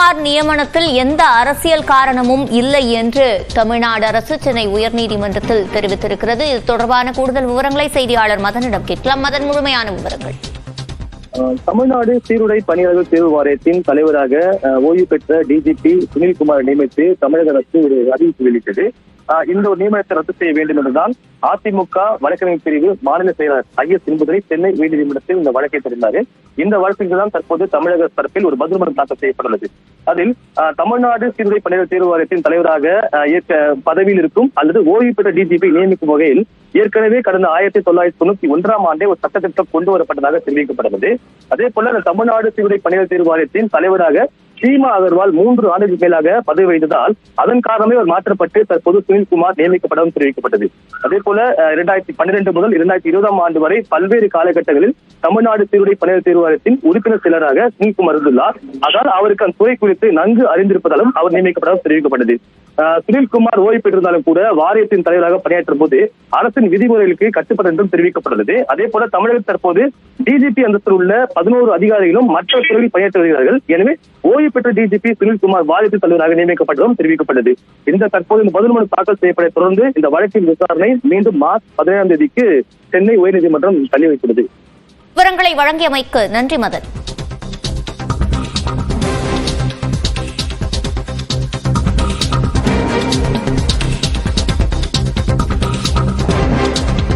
சுனில்குமார் நியமனத்தில் எந்த அரசியல் காரணமும் இல்லை என்று தமிழ்நாடு அரசு சென்னை உயர்நீதிமன்றத்தில் தெரிவித்திருக்கிறது. இது தொடர்பான கூடுதல் விவரங்களை செய்தியாளர் மதனிடம் கேட்கலாம். மதன், முழுமையான விவரங்கள். தமிழ்நாடு சீருடை பணியாளர்கள் தேர்வு வாரியத்தின் தலைவராக ஓய்வு பெற்ற டிஜிபி சுனில்குமார் நியமித்து தமிழக அரசு ஒரு அறிவிப்பு வெளியிட்டது. இந்த ஒரு நியமனத்தை ரத்து செய்ய வேண்டும் என்றுதான் அதிமுக வழக்கறிஞர் பிரிவு மாநில செயலாளர் ஐஎஸ் என்பதனை சென்னை உயர்நீதிமன்றத்தில் இந்த வழக்கை தொடர்ந்தார். இந்த வழக்கில் தான் தற்போது தமிழக தரப்பில் ஒரு பதில் மனு தாக்கல் செய்யப்பட்டுள்ளது. அதில் தமிழ்நாடு சீருடை பணியாளர் தேர்வு வாரியத்தின் தலைவராக பதவியில் இருக்கும் அல்லது ஓய்வு பெற்ற டிஜிபி நியமிக்கும் வகையில் ஏற்கனவே கடந்த 1991ஆம் ஆண்டே ஒரு சட்டத்திட்டம் கொண்டு வரப்பட்டதாக தெரிவிக்கப்பட்டுள்ளது. அதே போல தமிழ்நாடு சீருடை பணியாளர் தேர்வு வாரியத்தின் தலைவராக சீமா அகர்வால் 3 ஆண்டுகளுக்கு மேலாக பதவி வகித்ததால் அதன் காரணமே அவர் மாற்றப்பட்டு தற்போது சுனில்குமார் நியமிக்கப்படவும் தெரிவிக்கப்பட்டது. அதே போல 2012 முதல் 2020ஆம் ஆண்டு வரை பல்வேறு காலகட்டங்களில் தமிழ்நாடு சீருடை பணியாளர் தேர்வு வாரியத்தின் உறுப்பினர் செயலராக சுனில்குமார் இருந்துள்ளார். அதனால் அவருக்கு அந்த துறை குறித்து நன்கு அறிந்திருப்பதாலும் அவர் நியமிக்கப்படவும் தெரிவிக்கப்பட்டது. சுனில்குமார் ஓய்வு பெற்றிருந்தாலும் கூட வாரியத்தின் தலைவராக பணியாற்றும் போது அரசின் விதிமுறைகளுக்கு கட்டுப்படும் என்றும் தெரிவிக்கப்பட்டுள்ளது. அதே போல தமிழகத்தில் தற்போது டிஜிபி அந்தஸ்தில் உள்ள 11 அதிகாரிகளும் மற்ற துறையில் பணியாற்றி வருகிறார்கள். எனவே ஓய்வு பெற்ற டிஜிபி சுனில்குமார் வாரியத்தின் தலைவராக நியமிக்கப்பட்டதும் தெரிவிக்கப்பட்டது. இந்த தற்போது இந்த பதில் மனு தாக்கல் செய்யப்பட தொடர்ந்து இந்த வழக்கின் விசாரணை மீண்டும் மார்ச் 17ஆம் தேதிக்கு சென்னை உயர்நீதிமன்றம் தள்ளி வைத்துள்ளது. விவரங்களை வழங்கியமைக்கு நன்றி மதன்.